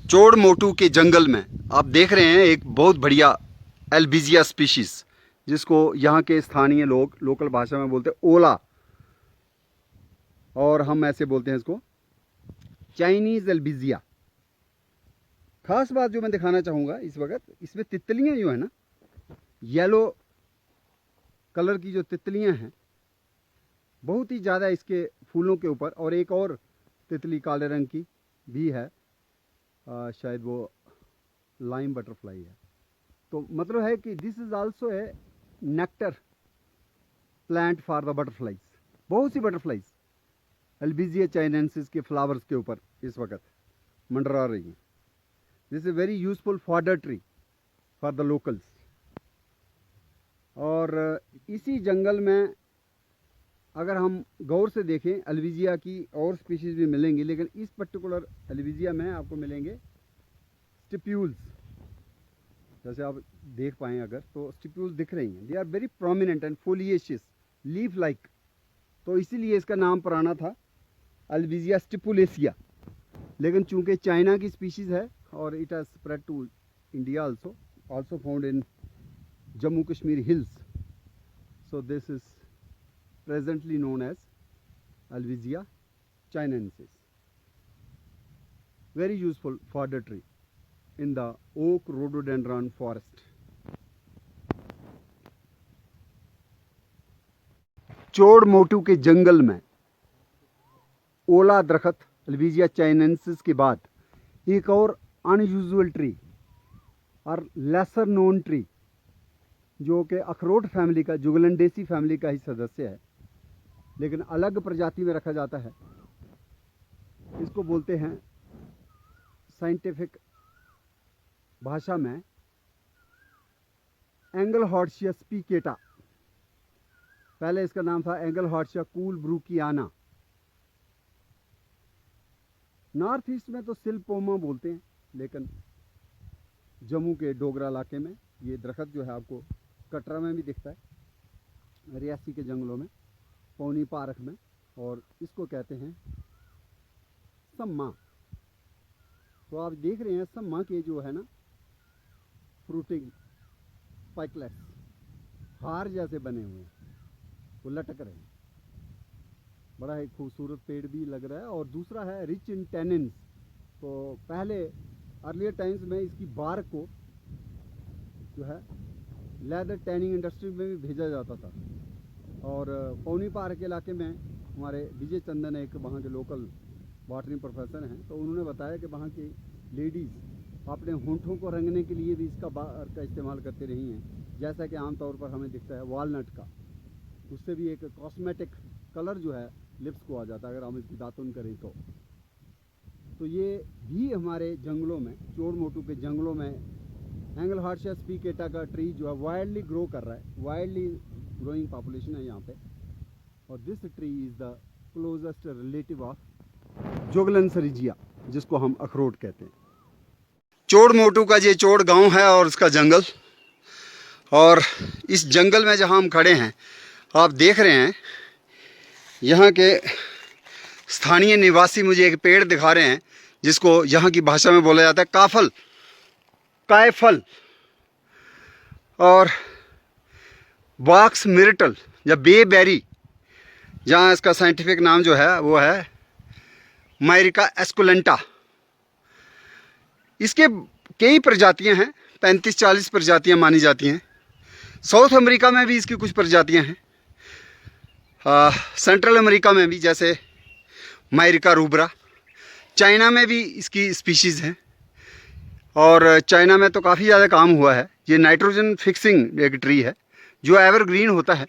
चोड़ मोटू के जंगल में आप देख रहे हैं एक बहुत बढ़िया एल्बिजिया स्पीशीज, जिसको यहाँ के स्थानीय लोग लोकल भाषा में बोलते हैं ओला, और हम ऐसे बोलते हैं इसको चाइनीज एल्बिजिया। खास बात जो मैं दिखाना चाहूँगा इस वक्त, इसमें तितलियाँ जो है ना, येलो कलर की जो तितलियाँ हैं बहुत ही ज़्यादा इसके फूलों के ऊपर, और एक और तितली काले रंग की भी है, शायद वो लाइम बटरफ्लाई है। तो मतलब है कि this is also a nectar plant for the butterflies. बहुत सी बटरफ्लाइज एल्बिजिया चाइनेंसिस के फ्लावर्स के ऊपर इस वक्त मंडरा रही हैं। This is very useful fodder tree for the locals. और इसी जंगल में अगर हम गौर से देखें, एल्बिजिया की और स्पीशीज़ भी मिलेंगी, लेकिन इस पर्टिकुलर एल्बिजिया में आपको मिलेंगे स्टिप्यूल्स। जैसे आप देख पाएँ अगर, तो स्टिप्यूल्स दिख रही हैं। They are very prominent and foliaceous, leaf like. तो इसीलिए इसका नाम पुराना था एल्बिजिया स्टिपुलेसिया, लेकिन चूंकि चाइना की स्पीशीज़ है और it has spread to India also found in Jammu Kashmir hills, so this is presently known as Albizia chinensis. Very useful fodder tree in the oak rhododendron forest. चोड़ मोटू के जंगल में ओला दरख्त एल्बिजिया चाइनेंसिस के बाद एक और अनयूजुअल ट्री और लेसर नोन ट्री, जो कि अखरोट फैमिली का, जुगलंडेसी फैमिली का ही सदस्य है, लेकिन अलग प्रजाति में रखा जाता है। इसको बोलते हैं साइंटिफिक भाषा में एंगलहॉर्टिया स्पिकेटा। पहले इसका नाम था एंगलहॉर्टिया कूलब्रुकियाना। नॉर्थ ईस्ट में तो सिलपोमा बोलते हैं, लेकिन जम्मू के डोगरा इलाके में ये दरख्त जो है आपको कटरा में भी दिखता है, रियासी के जंगलों में, पौनी पार्क में, और इसको कहते हैं सम्मा। तो आप देख रहे हैं सम्मा के जो है ना फ्रूटिंग स्पाइकलेट्स हार जैसे बने हुए हैं, वो लटक रहे हैं। बड़ा ही खूबसूरत पेड़ भी लग रहा है। और दूसरा है रिच इन टेनिन्स। तो पहले अर्लियर टाइम्स में इसकी बार्क को जो है लेदर टैनिंग इंडस्ट्री में भी भेजा जाता था। और पौनी पार्क के इलाके में हमारे विजय चंदन एक वहाँ के लोकल बॉटनी प्रोफेसर हैं, तो उन्होंने बताया कि वहाँ की लेडीज़ अपने होंठों को रंगने के लिए भी इसका बार्क का इस्तेमाल करती रही हैं, जैसा कि आमतौर पर हमें दिखता है वॉलनट का। उससे भी एक कॉस्मेटिक कलर जो है लिप्स को आ जाता है अगर हम इसकी दातुन करें तो ये भी हमारे जंगलों में, चोड़ मोटू के जंगलों में एंगलहॉर्टिया स्पिकेटा का ट्री जो है वाइल्डली ग्रो कर रहा है, वाइल्डली ग्रोइंग पॉपुलेशन है यहाँ पे। और this tree is the closest relative of जुगलन सरिजिया, जिसको हम अखरोट कहते हैं। चोड़ मोटू का ये चोड़ गांव है और उसका जंगल, और इस जंगल में जहाँ हम खड़े हैं आप देख रहे हैं यहाँ के स्थानीय निवासी मुझे एक पेड़ दिखा रहे हैं, जिसको यहाँ की भाषा में बोला जाता है कायफल, और वॉक्स मिर्टल या बेबेरी, जहाँ इसका साइंटिफिक नाम जो है वो है मायरिका एस्कुलेंटा। इसके कई प्रजातियां हैं, 35-40 प्रजातियां मानी जाती हैं। साउथ अमेरिका में भी इसकी कुछ प्रजातियां हैं, सेंट्रल अमेरिका में भी, जैसे मायरिका रूब्रा। चाइना में भी इसकी स्पीशीज़ हैं, और चाइना में तो काफ़ी ज़्यादा काम हुआ है। ये नाइट्रोजन फिक्सिंग एक ट्री है जो एवरग्रीन होता है,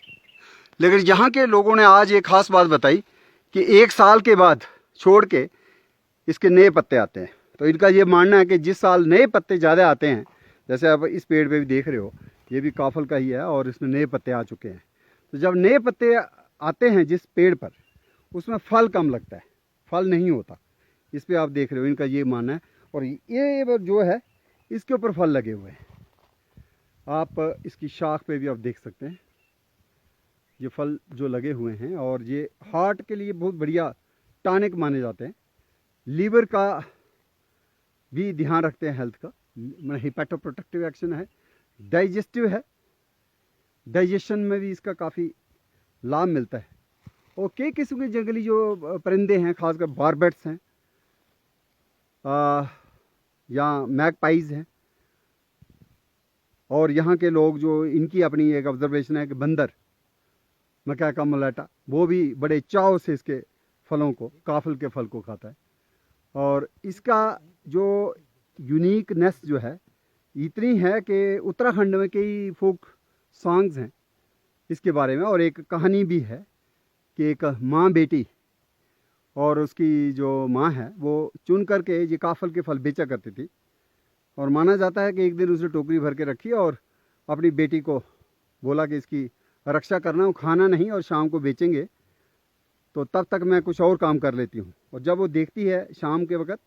लेकिन यहाँ के लोगों ने आज एक ख़ास बात बताई कि 1 साल के बाद छोड़ के इसके नए पत्ते आते हैं। तो इनका ये मानना है कि जिस साल नए पत्ते ज़्यादा आते हैं, जैसे आप इस पेड़ पे भी देख रहे हो, ये भी काफल का ही है और इसमें नए पत्ते आ चुके हैं। तो जब नए पत्ते आते हैं जिस पेड़ पर, उसमें फल कम लगता है, फल नहीं होता। इस पे आप देख रहे हो, इनका ये मानना है। और ये जो है इसके ऊपर फल लगे हुए हैं, आप इसकी शाख पे भी आप देख सकते हैं ये फल जो लगे हुए हैं। और ये हार्ट के लिए बहुत बढ़िया टॉनिक माने जाते हैं। लीवर का भी ध्यान रखते हैं, हेल्थ का, मतलब हिपैटोप्रोटेक्टिव एक्शन है, डाइजेस्टिव है, डाइजेशन में भी इसका काफ़ी लाभ मिलता है। और कई किस्म के जंगली जो परिंदे हैं, खासकर बारबेट्स हैं या मैगपाइज हैं, और यहाँ के लोग जो, इनकी अपनी एक ऑब्जर्वेशन है कि बंदर, मकैका मुलाटा, वो भी बड़े चाव से इसके फलों को, काफल के फल को खाता है। और इसका जो यूनिकनेस जो है इतनी है कि उत्तराखंड में कई फोक सॉन्ग्स हैं इसके बारे में, और एक कहानी भी है कि एक माँ बेटी और उसकी जो माँ है वो चुन करके ये काफल के फल बेचा करती थी, और माना जाता है कि एक दिन उसने टोकरी भर के रखी और अपनी बेटी को बोला कि इसकी रक्षा करना, वो खाना नहीं और शाम को बेचेंगे, तो तब तक मैं कुछ और काम कर लेती हूँ। और जब वो देखती है शाम के वक्त,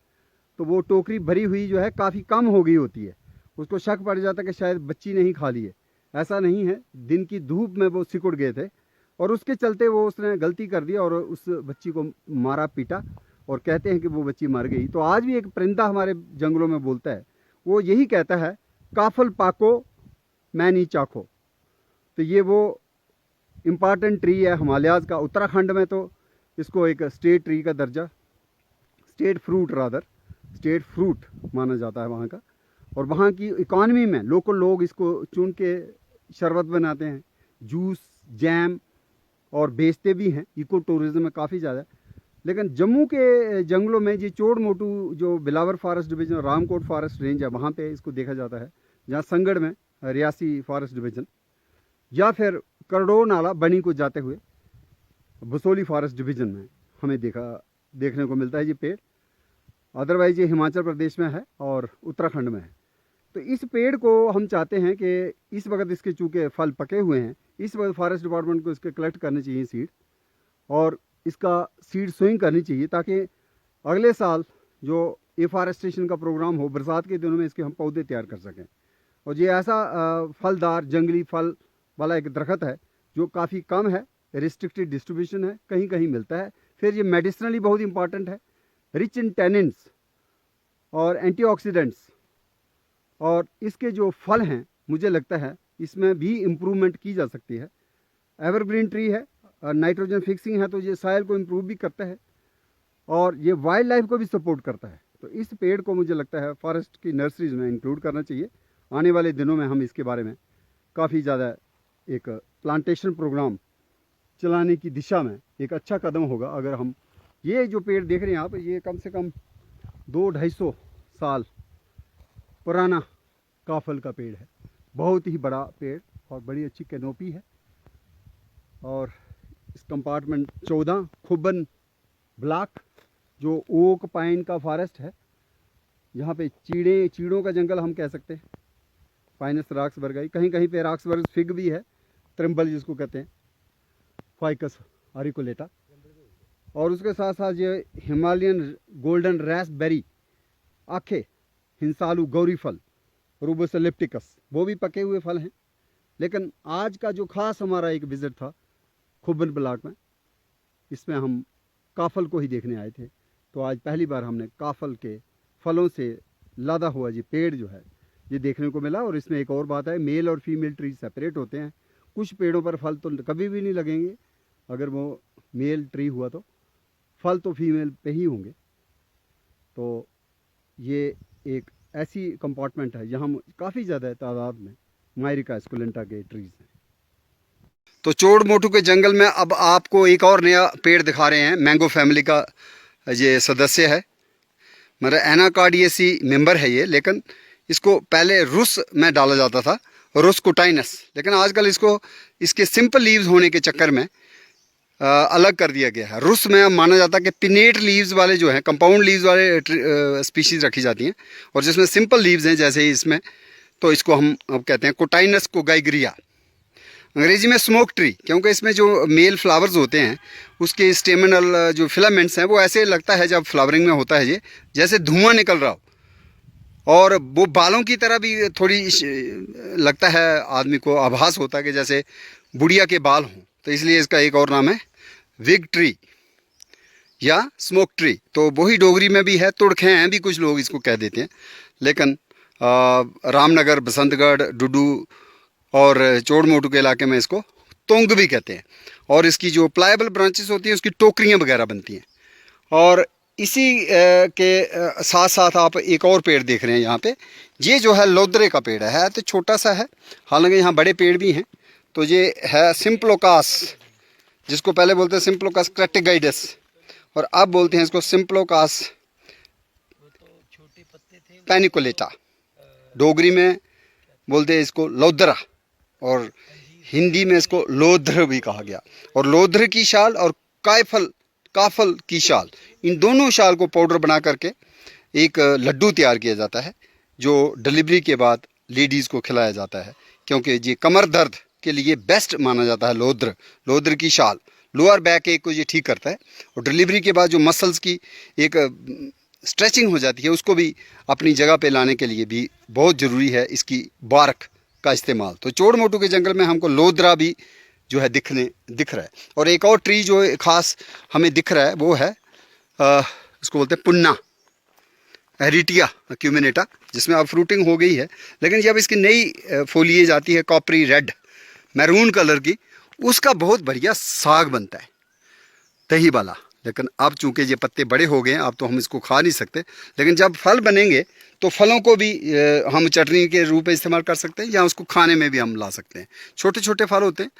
तो वो टोकरी भरी हुई जो है काफ़ी कम हो गई होती है। उसको शक पड़ जाता है कि शायद बच्ची नहीं खा ली है। ऐसा नहीं है, दिन की धूप में वो सिकुड़ गए थे, और उसके चलते वो उसने गलती कर दी और उस बच्ची को मारा पीटा, और कहते हैं कि वो बच्ची मर गई। तो आज भी एक परिंदा हमारे जंगलों में बोलता है, वो यही कहता है, काफल पाको मैनी चाखो। तो ये वो इम्पॉर्टेंट ट्री है हिमालयाज़ का। उत्तराखंड में तो इसको एक स्टेट ट्री का दर्जा, स्टेट फ्रूट माना जाता है वहाँ का। और वहाँ की इकॉनमी में लोकल लोग इसको चुन के शरबत बनाते हैं, जूस, जैम, और बेचते भी हैं। इको टूरिज़्म में काफ़ी ज़्यादा। लेकिन जम्मू के जंगलों में ये चोड़ मोटू जो बिलावर forest division, Ramkot forest range है, वहाँ पे इसको देखा जाता है। जहाँ संगड़ में रियासी फॉरेस्ट डिवीज़न, या फिर करडो नाला बनी को जाते हुए बसोली फॉरेस्ट डिवीज़न में हमें देखने को मिलता है ये पेड़। अदरवाइज ये हिमाचल प्रदेश में है और उत्तराखंड में है। तो इस पेड़ को हम चाहते हैं कि इस वक्त इसके चूँकि फल पके हुए हैं, इस वक्त फॉरेस्ट डिपार्टमेंट को इसके कलेक्ट करने चाहिए सीड, और इसका सीड सोइंग करनी चाहिए, ताकि अगले साल जो एफॉरेस्टेशन का प्रोग्राम हो, बरसात के दिनों में इसके हम पौधे तैयार कर सकें। और ये ऐसा फलदार जंगली फल वाला एक दरख्त है जो काफ़ी कम है, रिस्ट्रिक्टेड डिस्ट्रीब्यूशन है, कहीं कहीं मिलता है। फिर ये मेडिसिनली बहुत इंपॉर्टेंट है, रिच इन टेनिन्स और एंटीऑक्सीडेंट्स। और इसके जो फल हैं, मुझे लगता है इसमें भी इम्प्रूवमेंट की जा सकती है। एवरग्रीन ट्री है, नाइट्रोजन फिक्सिंग है, तो ये सॉइल को इम्प्रूव भी करता है और ये वाइल्ड लाइफ को भी सपोर्ट करता है। तो इस पेड़ को मुझे लगता है फॉरेस्ट की नर्सरीज में इंक्लूड करना चाहिए। आने वाले दिनों में हम इसके बारे में काफ़ी ज़्यादा एक प्लांटेशन प्रोग्राम चलाने की दिशा में एक अच्छा कदम होगा। अगर हम ये जो पेड़ देख रहे हैं आप, ये कम से कम 200-250 साल पुराना काफल का पेड़ है। बहुत ही बड़ा पेड़ और बड़ी अच्छी कैनोपी है। और इस कंपार्टमेंट 14 खुबन ब्लॉक जो ओक पाइन का फॉरेस्ट है, यहाँ पे चीड़ों का जंगल हम कह सकते हैं। पाइनस रॉक्सबर्गी, कहीं कहीं पे रॉक्सबर्ग फिग भी है, त्रिम्बल जिसको कहते हैं, फाइकस आरिकुलेटा। और उसके साथ साथ ये हिमालयन गोल्डन रास्पबेरी, आखे, हिंसालू गौरी फल, रूबस एलिप्टिकस, वो भी पके हुए फल हैं। लेकिन आज का जो खास हमारा एक विज़िट था खुबन ब्लॉक में, इसमें हम काफल को ही देखने आए थे। तो आज पहली बार हमने काफल के फलों से लादा हुआ ये पेड़ जो है ये देखने को मिला। और इसमें एक और बात है, मेल और फीमेल ट्री सेपरेट होते हैं। कुछ पेड़ों पर फल तो कभी भी नहीं लगेंगे, अगर वो मेल ट्री हुआ तो फल तो फीमेल पे ही होंगे। तो ये एक ऐसी कंपार्टमेंट है जहाँ काफ़ी ज़्यादा तादाद में मायरिका एस्कुलेंटा के ट्रीज़ हैं। तो चोड़ मोटू के जंगल में अब आपको एक और नया पेड़ दिखा रहे हैं। मैंगो फैमिली का ये सदस्य है, मेरा एनाकार्डियेसी मेंबर है ये। लेकिन इसको पहले रुस में डाला जाता था, रुस कुटाइनस, लेकिन आजकल इसको इसके सिंपल लीव्स होने के चक्कर में अलग कर दिया गया है। रुस में अब माना जाता है कि पिनेट लीव्स वाले जो हैं, कंपाउंड लीव्स वाले स्पीशीज़ रखी जाती हैं, और जिसमें सिंपल लीव्स हैं जैसे ही इसमें, तो इसको हम अब कहते हैं कुटाइनस कोगाइग्रिया। अंग्रेजी में स्मोक ट्री, क्योंकि इसमें जो मेल फ्लावर्स होते हैं उसके स्टेमिनल जो फिलामेंट्स हैं वो ऐसे लगता है जब फ्लावरिंग में होता है ये जैसे धुआं निकल रहा हो, और वो बालों की तरह भी थोड़ी लगता है आदमी को, आभास होता है कि जैसे बुढ़िया के बाल हों। तो इसलिए इसका एक और नाम है विग ट्री। या स्मोक ट्री, तो वही डोगरी में भी है, तुड़खे हैं भी कुछ लोग इसको कह देते हैं, लेकिन रामनगर, बसंतगढ़, डुडू और चोड़ मोटू के इलाके में इसको तोंग भी कहते हैं। और इसकी जो प्लायबल ब्रांचेस होती हैं उसकी टोकरियाँ वगैरह बनती हैं। और इसी के साथ साथ आप एक और पेड़ देख रहे हैं यहाँ पे, ये जो है लोदरे का पेड़ है तो छोटा सा है, हालांकि यहाँ बड़े पेड़ भी हैं। तो ये है सिम्प्लोकास, जिसको पहले बोलते हैं सिम्प्लोकास क्रेटिगाइडस, और अब बोलते हैं इसको सिम्प्लोकास पैनिकुलेटा। डोगरी में बोलते हैं इसको लोदरा, और हिंदी में इसको लोध्र भी कहा गया। और लोध्र की शाल और काफल की शाल, इन दोनों शाल को पाउडर बना करके एक लड्डू तैयार किया जाता है, जो डिलीवरी के बाद लेडीज़ को खिलाया जाता है, क्योंकि ये कमर दर्द के लिए बेस्ट माना जाता है। लोध्र की शाल लोअर बैक एक को ये ठीक करता है, और डिलीवरी के बाद जो मसल्स की एक स्ट्रेचिंग हो जाती है उसको भी अपनी जगह पे लाने के लिए भी बहुत ज़रूरी है इसकी बार्क का इस्तेमाल। तो चोड़ मोटू के जंगल में हमको लोदरा भी जो है दिख रहा है। और एक और ट्री जो खास हमें दिख रहा है वो है इसको बोलते हैं पुन्ना एरिटिया अक्यूमिनेटा, जिसमें अब फ्रूटिंग हो गई है, लेकिन जब इसकी नई फोलिएज आती है कॉपरी रेड मैरून कलर की, उसका बहुत बढ़िया साग बनता है दही वाला। लेकिन अब चूंकि ये पत्ते बड़े हो गए हैं, अब तो हम इसको खा नहीं सकते, लेकिन जब फल बनेंगे तो फलों को भी हम चटनी के रूप में इस्तेमाल कर सकते हैं, या उसको खाने में भी हम ला सकते हैं। छोटे छोटे फल होते हैं।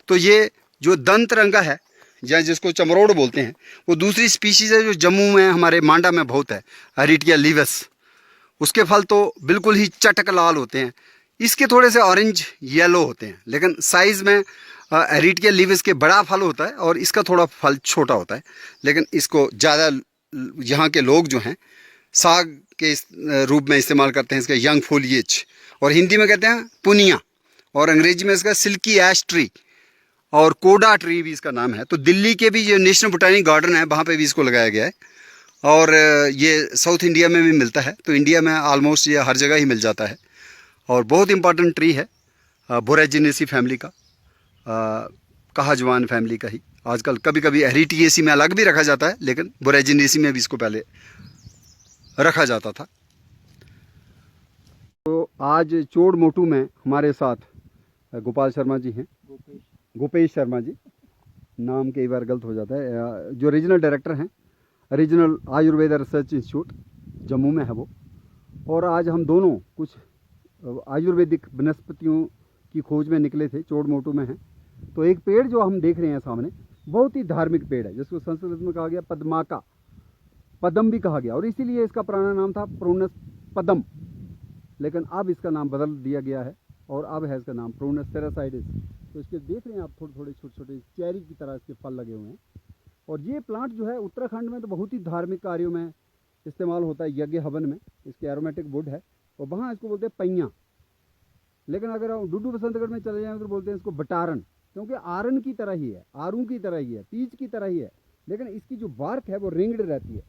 तो ये जो दंतरंगा है, या जिसको चमरोड़ बोलते हैं, वो दूसरी स्पीशीज़ है जो जम्मू में हमारे मांडा में बहुत है, अरिटिया लीवस। उसके फल तो बिल्कुल ही चटक लाल होते हैं, इसके थोड़े से ऑरेंज येलो होते हैं, लेकिन साइज़ में एरिटिया लीवस के बड़ा फल होता है और इसका थोड़ा फल छोटा होता है। लेकिन इसको ज़्यादा यहाँ के लोग जो हैं साग के रूप में इस्तेमाल करते हैं, इसका यंग फोलिएज, और हिंदी में कहते हैं पुनिया, और अंग्रेजी में इसका सिल्की ऐश ट्री और कोडा ट्री भी इसका नाम है। तो दिल्ली के भी जो नेशनल बोटानिक गार्डन है वहाँ पे भी इसको लगाया गया है, और ये साउथ इंडिया में भी मिलता है। तो इंडिया में आलमोस्ट ये हर जगह ही मिल जाता है, और बहुत इंपॉर्टेंट ट्री है बोरेजिनेसी फैमिली का, कहाजवान फैमिली का ही। आजकल कभी कभी एरिटिएसी में अलग भी रखा जाता है, लेकिन बोरेजिनेसी में भी इसको पहले रखा जाता था। तो आज चोड़ मोटू में हमारे साथ गोपाल शर्मा जी हैं, गोपेश शर्मा जी, नाम कई बार गलत हो जाता है, जो रीजनल डायरेक्टर हैं regional Ayurveda research institute Jammu में है वो। और आज हम दोनों कुछ आयुर्वेदिक वनस्पतियों की खोज में निकले थे, चोड़ मोटू में हैं। तो एक पेड़ जो हम देख रहे हैं सामने, बहुत ही धार्मिक पेड़ है, जिसको संस्कृत में कहा गया पद्माका, पदम भी कहा गया, और इसीलिए इसका पुराना नाम था प्रोनस पदम, लेकिन अब इसका नाम बदल दिया गया है और अब है इसका नाम प्रोनस सेरासाइडिस। तो इसके देख रहे हैं आप थोड़े थोड़े छोटे छोटे चेरी की तरह इसके फल लगे हुए हैं। और ये प्लांट जो है उत्तराखंड में तो बहुत ही धार्मिक कार्यों में इस्तेमाल होता है, यज्ञ हवन में। इसके एरोमेटिक वुड है, और वहाँ इसको बोलते हैं पैया। लेकिन अगर हम डुडू बसंतगढ़ में चले जाएँ तो बोलते हैं इसको बटारन, क्योंकि आरन की तरह ही है, आरू की तरह ही है, पीच की तरह ही है, लेकिन इसकी जो बार्क है वो रिंग्ड रहती है।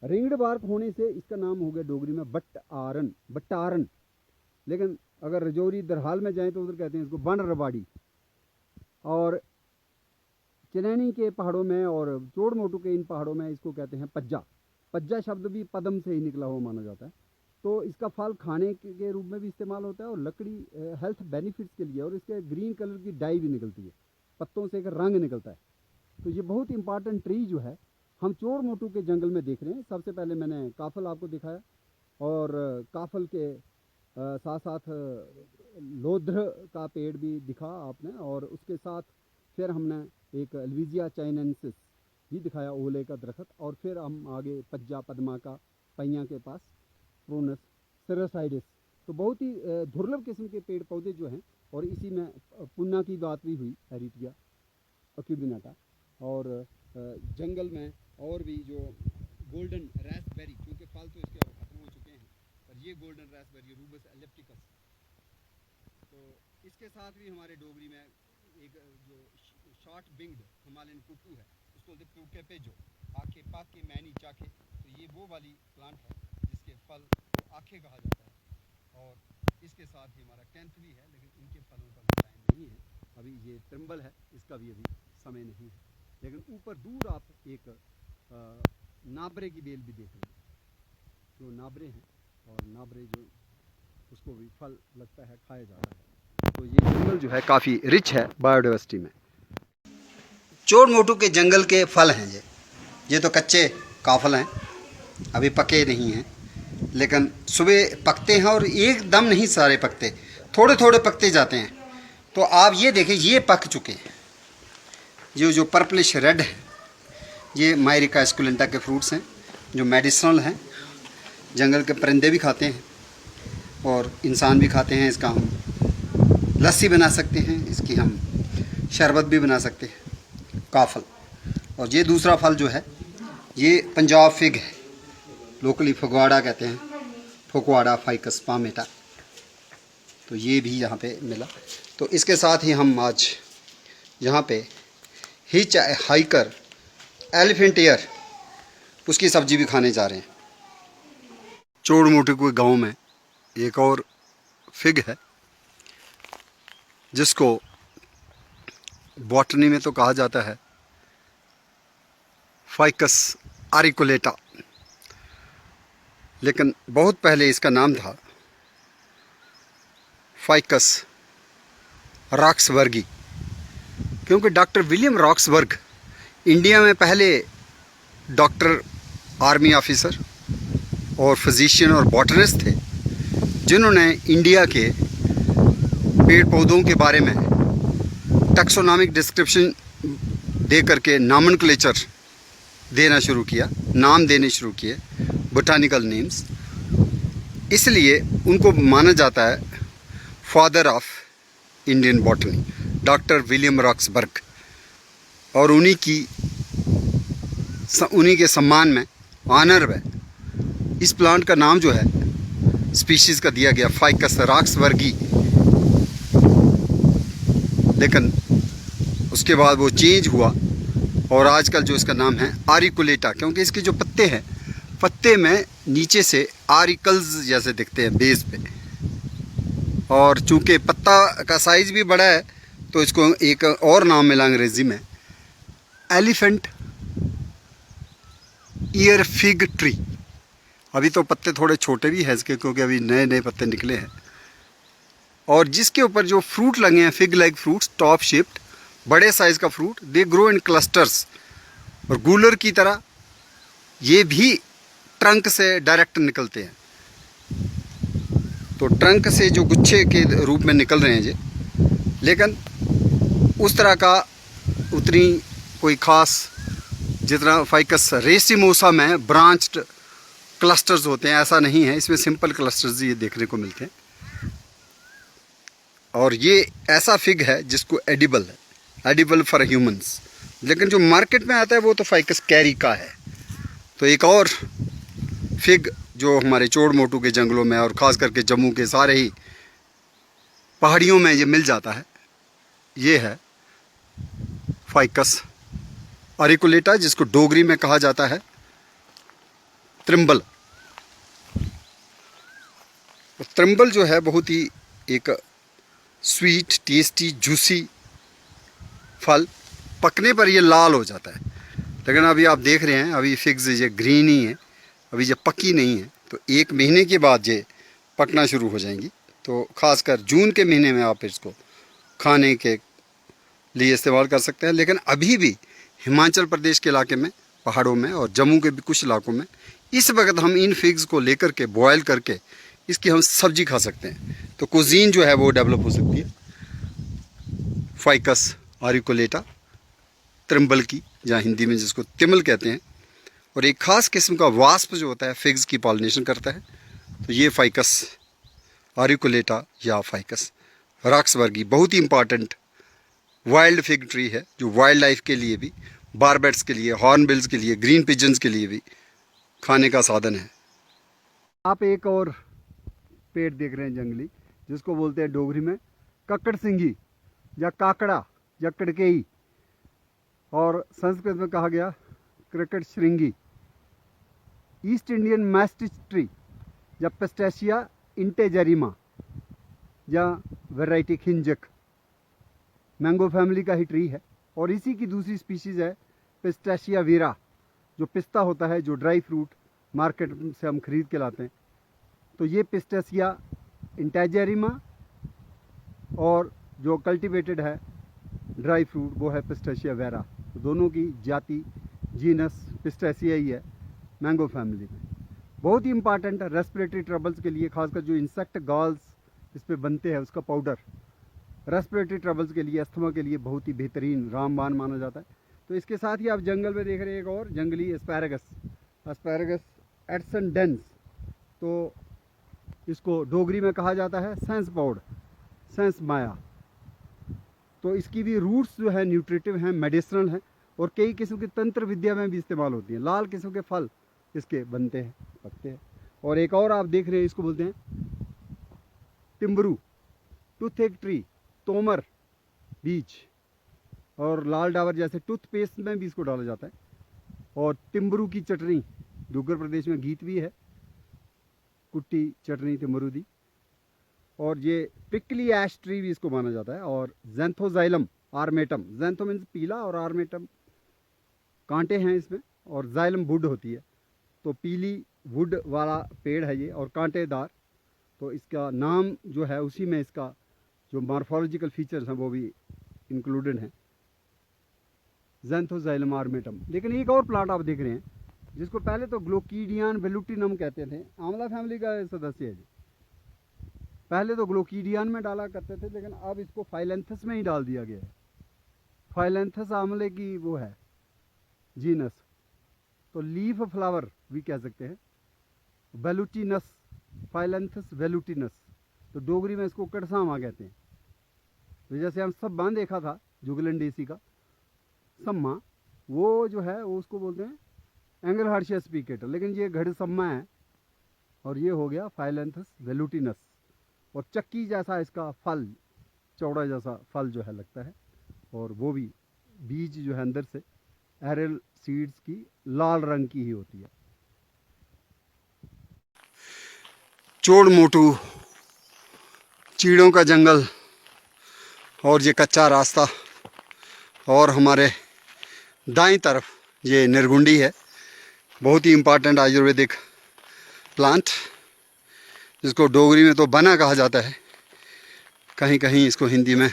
रिंग्ड बार्क होने से इसका नाम हो गया डोगरी में बटारन। लेकिन अगर रजौरी दरहाल में जाएं तो उधर कहते हैं इसको बन रबाड़ी। और चिनैनी के पहाड़ों में और चोड़ मोटू के इन पहाड़ों में इसको कहते हैं पज्जा। पज्जा शब्द भी पदम से ही निकला हुआ माना जाता है। तो इसका फल खाने के रूप में भी इस्तेमाल होता है, और लकड़ी हेल्थ बेनिफिट्स के लिए, और इसके ग्रीन कलर की डाई भी निकलती है, पत्तों से एक रंग निकलता है। तो ये बहुत इंपॉर्टेंट ट्री जो है हम चोड़ मोटू के जंगल में देख रहे हैं। सबसे पहले मैंने काफल आपको दिखाया, और काफल के साथ साथ लोध्र का पेड़ भी दिखा आपने, और उसके साथ फिर हमने एक एल्विजिया चाइनेंसिस भी दिखाया, ओले का दरख्त, और फिर हम आगे पज्जा पद्मा का पैया के पास प्रोनस सेरासाइडिस। तो बहुत ही दुर्लभ किस्म के पेड़ पौधे जो हैं, और इसी में पुन्ना की बात भी हुई, एरिटिया अक्यूबिनाटा। और जंगल में और भी जो गोल्डन रास्पबेरी, क्योंकि फल तो इसके खत्म हो चुके हैं, पर ये गोल्डन रास्पबेरी रूबस एलिप्टिकस, तो इसके साथ भी हमारे डोगरी में एक जो शॉर्ट बिंग्ड हिमालयन कुकू है, उसको बोलते पुके पे, जो आखे पाके मैनी चाखे। तो ये वो वाली प्लांट है जिसके फल को आखे कहा जाता है, और इसके साथ ही हमारा कैंथ भी है, लेकिन इनके फलों का भी टाइम नहीं है अभी। ये ट्रिम्बल है, इसका भी अभी समय नहीं है। लेकिन ऊपर दूर आप एक नाबरे की बेल भी देख रहे हैं, जो नाबरे हैं, और नाबरे जो उसको भी फल लगता है, खाया जाता है। तो ये जंगल जो है काफ़ी रिच है बायोडाइवर्सिटी में। चोर मोटू के जंगल के फल हैं ये तो कच्चे काफल हैं, अभी पके नहीं हैं, लेकिन सुबह पकते हैं और एकदम नहीं सारे पकते, थोड़े थोड़े पकते जाते हैं। तो आप ये देखें, ये पक चुके हैं। जो पर्पलिश रेड है, ये मायरिका एस्कुलेंटा के फ्रूट्स हैं जो मेडिसिनल हैं। जंगल के परिंदे भी खाते हैं और इंसान भी खाते हैं। इसका हम लस्सी बना सकते हैं, इसकी हम शरबत भी बना सकते हैं, काफल। और ये दूसरा फल जो है ये पंजाब फिग है, लोकली फगवाड़ा कहते हैं, फगवाड़ा फाइकस पामेटा। तो ये भी यहाँ पे मिला। तो इसके साथ ही हम आज यहाँ पे हिच हाइकर एलिफेंट ईयर, उसकी सब्जी भी खाने जा रहे हैं। चोर मोटू के गांव में एक और फिग है जिसको बॉटनी में तो कहा जाता है फाइकस आरिकुलेटा, लेकिन बहुत पहले इसका नाम था फाइकस रॉक्सबर्गी, क्योंकि डॉक्टर विलियम रॉक्सबर्ग इंडिया में पहले डॉक्टर, आर्मी ऑफिसर और फिजिशियन और बॉटनिस्ट थे, जिन्होंने इंडिया के पेड़ पौधों के बारे में टैक्सोनॉमिक डिस्क्रिप्शन दे करके नॉमेनक्लेचर देना शुरू किया, नाम देने शुरू किए, बोटानिकल नेम्स। इसलिए उनको माना जाता है father of Indian botany, doctor William Roxburgh. और उन्हीं के सम्मान में, ऑनर में, इस प्लांट का नाम जो है स्पीशीज़ का दिया गया फाइकस रॉक्सबर्गी। लेकिन उसके बाद वो चेंज हुआ और आजकल जो इसका नाम है आरिकुलेटा, क्योंकि इसके जो पत्ते हैं, पत्ते में नीचे से आरिकल्स जैसे दिखते हैं बेस पे, और चूंकि पत्ता का साइज़ भी बड़ा है तो इसको एक और नाम मिला अंग्रेज़ी में, एलिफेंट ईयर फिग ट्री। अभी तो पत्ते थोड़े छोटे भी हैं इसके, क्योंकि अभी नए नए पत्ते निकले हैं। और जिसके ऊपर जो फ्रूट लगे हैं, fig like fruits, top shaped, बड़े साइज़ का fruit, they grow in clusters. और गूलर की तरह ये भी ट्रंक से डायरेक्ट निकलते हैं। तो ट्रंक से जो गुच्छे के रूप में निकल रहे हैं ये, लेकिन उस तरह का उतनी कोई ख़ास, जितना फाइकस रेसिमोसा में ब्रांच्ड क्लस्टर्स होते हैं ऐसा नहीं है। इसमें सिंपल क्लस्टर्स ये देखने को मिलते हैं। और ये ऐसा फिग है जिसको एडिबल है, एडिबल फॉर ह्यूमंस। लेकिन जो मार्केट में आता है वो तो फाइकस कैरी का है। तो एक और फिग जो हमारे चोर मोटू के जंगलों में और ख़ास करके जम्मू के सारे ही पहाड़ियों में ये मिल जाता है, ये है फाइकस आरिकुलेटा, जिसको डोगरी में कहा जाता है त्रिम्बल। त्रिम्बल जो है बहुत ही एक स्वीट, टेस्टी, जूसी फल, पकने पर ये लाल हो जाता है। लेकिन अभी आप देख रहे हैं, अभी फिग्स ये ग्रीन ही है, अभी ये पकी नहीं है। तो 1 महीने के बाद ये पकना शुरू हो जाएंगी। तो ख़ासकर जून के महीने में आप इसको खाने के लिए इस्तेमाल कर सकते हैं। लेकिन अभी भी हिमाचल प्रदेश के इलाके में, पहाड़ों में और जम्मू के भी कुछ इलाकों में इस वक्त हम इन फिग्स को लेकर के बॉयल करके इसकी हम सब्जी खा सकते हैं। तो कुजीन जो है वो डेवलप हो सकती है फाइकस आरिकुलेटा त्रिम्बल की, या हिंदी में जिसको तिमल कहते हैं। और एक ख़ास किस्म का वास्प जो होता है फिग्स की पॉलिनेशन करता है। तो ये फाइकस आरिकुलेटा या फाइकस रॉक्सबर्गी बहुत ही इंपॉर्टेंट वाइल्ड फिग ट्री है, जो वाइल्ड लाइफ के लिए भी, बारबैट्स के लिए, हॉर्नबिल्स के लिए, ग्रीन पिजन्स के लिए भी खाने का साधन है। आप एक और पेड़ देख रहे हैं जंगली, जिसको बोलते हैं डोगरी में कक्कड़ सिंगी या काकड़ा या कड़केई, और संस्कृत में कहा गया क्रिकेट श्रृंगी। ईस्ट इंडियन मैस्टिच ट्री या पिस्टेशिया इंटेजरिमा या वैरायटी खिंजक, मैंगो फैमिली का ही ट्री है। और इसी की दूसरी स्पीशीज़ है पिस्टेशिया वीरा, जो पिस्ता होता है, जो ड्राई फ्रूट मार्केट से हम खरीद के लाते हैं, तो ये पिस्टेसिया इंटेजेरिमा, और जो कल्टीवेटेड है ड्राई फ्रूट वो है पिस्टेशिया वेरा। तो दोनों की जाति जीनस पिस्टेशिया ही है मैंगो फैमिली में। बहुत ही इंपॉर्टेंट है रेस्पिरेटरी ट्रबल्स के लिए, खासकर जो इंसेक्ट गॉल्स इस पे बनते हैं उसका पाउडर रेस्पिरेटरी ट्रबल्स के लिए, अस्थमा के लिए बहुत ही बेहतरीन रामबाण माना जाता है। तो इसके साथ ही आप जंगल में देख रहे हैं एक और जंगली एस्पैरागस एडसन डेंस, तो इसको डोगरी में कहा जाता है सेंस पाउड, सेंस माया। तो इसकी भी रूट्स जो है न्यूट्रिटिव हैं, मेडिसिनल हैं, और कई किस्म की तंत्र विद्या में भी इस्तेमाल होती हैं। लाल किस्म के फल इसके बनते हैं, पकते हैं। और एक और आप देख रहे हैं, इसको बोलते हैं टिम्बरू, टूथ ट्री, तोमर बीज, और लाल डावर जैसे टूथपेस्ट में भी इसको डाला जाता है। और टिम्बरू की चटनी, डुग्गर प्रदेश में गीत भी है, कुट्टी चटनी टिम्बरू दी। और ये पिकली ऐश ट्री भी इसको माना जाता है। और ज़ैंथोज़ाइलम आर्मेटम, ज़ैंथो मीन्स पीला और आर्मेटम कांटे हैं इसमें, और जाइलम वुड होती है, तो पीली वुड वाला पेड़ है ये और कांटेदार। तो इसका नाम जो है उसी में इसका जो मॉर्फोलॉजिकल फीचर्स हैं वो भी इंक्लूडेड हैं, ज़ैंथोज़ाइलम आर्मेटम। लेकिन एक और प्लांट आप देख रहे हैं जिसको पहले तो ग्लोकीडियन वेलुटिनम कहते थे, आंवला फैमिली का सदस्य है जी। पहले तो ग्लोकीडियन में डाला करते थे, लेकिन अब इसको फाइलेंथस में ही डाल दिया गया है। फाइलेंथस आंवले की वो है जीनस, तो लीफ फ्लावर भी कह सकते हैं, वेलुटिनस, फाइलेंथस वेलुटिनस। तो डोगरी में इसको कड़सामा कहते हैं। तो जैसे हम सम्मा देखा था जुगलंडेसी का सम्मा, वो जो है वो उसको बोलते हैं एंगलहार्शिया स्पीकेटर, लेकिन ये घड़सम्मा है, और ये हो गया फाइलेंथस वेलुटिनस। और चक्की जैसा इसका फल, चौड़ा जैसा फल जो है लगता है, और वो भी बीज जो है अंदर से एरल सीड्स की लाल रंग की ही होती है। चोड़ मोटू, चीड़ों का जंगल, और ये कच्चा रास्ता, और हमारे दाईं तरफ ये निरगुंडी है, बहुत ही इम्पॉर्टेंट आयुर्वेदिक प्लांट, जिसको डोगरी में तो बना कहा जाता है, कहीं कहीं इसको हिंदी में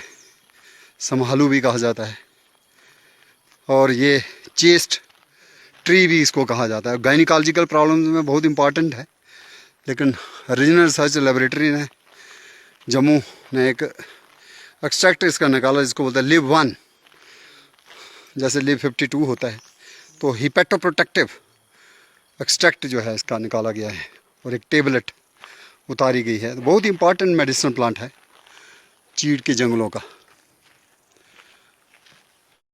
संभालू भी कहा जाता है, और ये चेस्ट ट्री भी इसको कहा जाता है। गायनिकोलॉजिकल प्रॉब्लम्स में बहुत इंपॉर्टेंट है। लेकिन रीजनल रिसर्च लेबोरेटरी ने जम्मू ने एक एक्सट्रैक्ट इसका निकाला जिसको बोलते हैं लिव 1, जैसे लिव 52 होता है, तो हिपेटोप्रोटेक्टिव एक्सट्रैक्ट जो है इसका निकाला गया है, और एक टेबलेट उतारी गई है। तो बहुत ही इंपॉर्टेंट मेडिसिनल प्लांट है चीड़ के जंगलों का।